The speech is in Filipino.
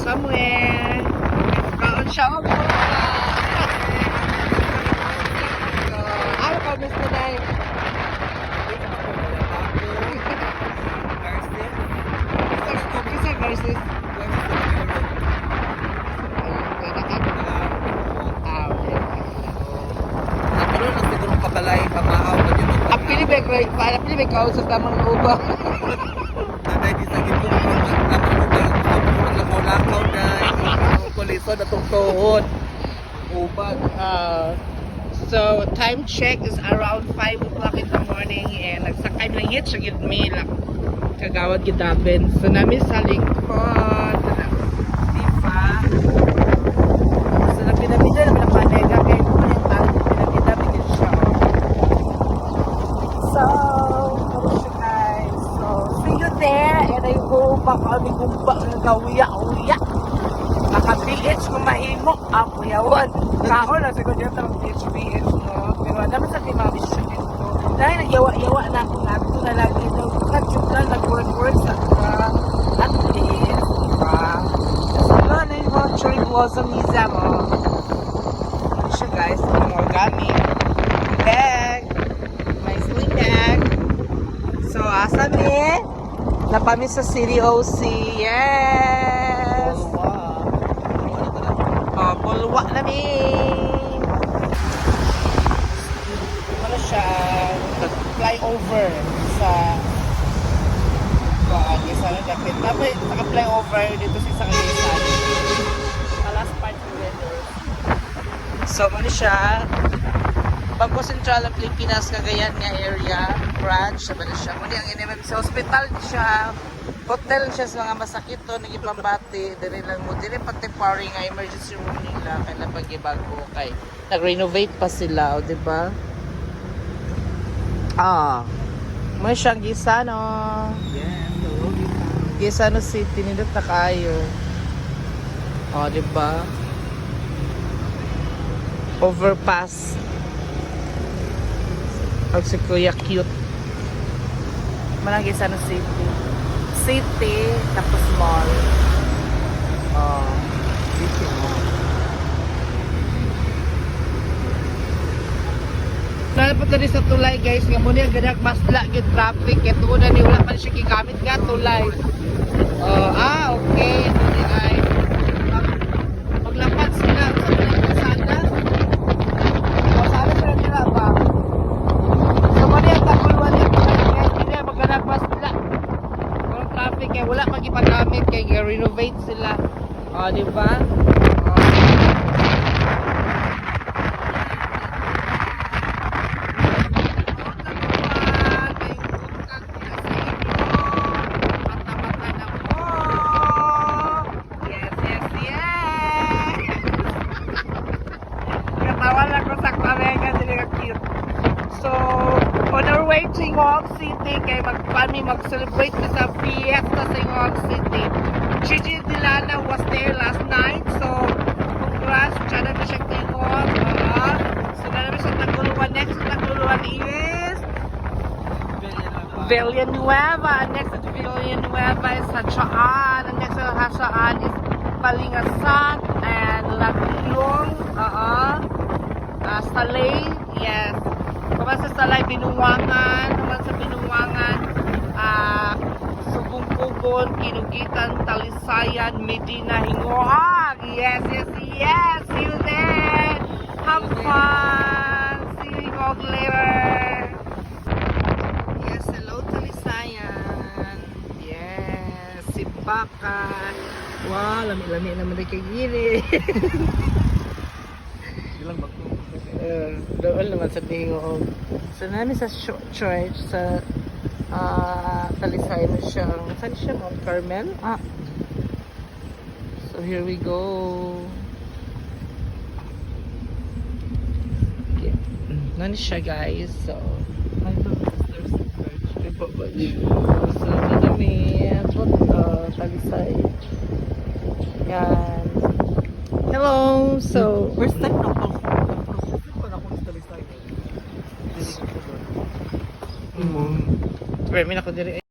somewhere. Kaon siya o po. Ano ka, Mr. Day? Kisa versus? Pilibig ka sa tamang uba. Nanay di sa gitong lakaw na kuliso na tuhod. Ubag. So, time check is around 5 o'clock in the morning and nagsakay na hit siya gid me lang kagawad gidabin. So, namin sa lingkod. Diba? So, napinamida na pinapanega kay pinamida bigyan siya. So, guys. So, see you there and I hope baka kami gumba ng kawiya-uya. Naka-PH kung mahimo ang kuyawan. Kako na siguro dyan ang PH, no? Pero naman sa timami siya dito. Dahil nagyawa-yawa na ako na ito na lagi ito. Kadyok lang nag-work sa at least, diba? So, na yung mga Cherry Blossom Museum, oh. Ano siya, guys? May mga gamit. Bag. May sling bag. So, asa ni? Napami sa City OC. Yes! Bulwa namin. Ano siya? Flyover sa isa na dapit. Tapos naka-flyover dito sa isang lisan. Last part of weather. So, ano siya? Pagko Central ng Pilipinas, Cagayan nga area, branch, sabi na siya. Muli ang inimam sa hospital siya. Hotel siya sa mga masakit to, nagipambati, dali lang mo, dili pati temporary nga emergency room nila, kaya pag-ibago kay nag-renovate pa sila, o diba? May siyang Gisano. Yes, Gisano City, nindot na kayo. Diba? Overpass. Pag si Kuya cute. Manang Gisano City, tapos mall. City mall. Nalapot na rin sa tulay, guys. Nga muna yung ganag masla yung traffic. Ito na ni wala pa siya kigamit nga tulay. Okay. Ito ni ay. Maglapad sila. Sana. Sana sila nila ba? So muna yung takuluan yung guys. Hindi magganag masla. Traffic kaya wala magipagamit kaya renovate sila. Di ba? Natawa lang ko sa Clarega, dili ka cute. So, on our way to Ingog City, kay mag-celebrate sa fiesta sa Ingog City. Gigi Dilana was there last night, so congrats, dyan na siya sa Ingog. So, na namin siya Taguluan. Next sa Taguluan is Villanueva. Next at Villanueva is Hachaan. And next at Hachaan is Palingasan and Laglong. Salay, yes. Naman sa Salay, Binuwangan. Naman sa Binuwangan, Subong-Pugon, Kinugitan, Talisayan, Medina, Hingoag. Yes, yes, yes. See you there. Have fun. See you Hingoag later. Yes, hello Talisayan. Yes, Sipakan. Wow, lami-lami naman rin kay Gini. Ilang bagto. Doon naman sa Tingog. So, namin sa church, sa Talisay na siya. Saan siya? Mount Carmel? So, here we go. Okay. Nani siya, guys. So, so, madami. Talisay. Yan. Hello! So, First time na ako. May ako diri.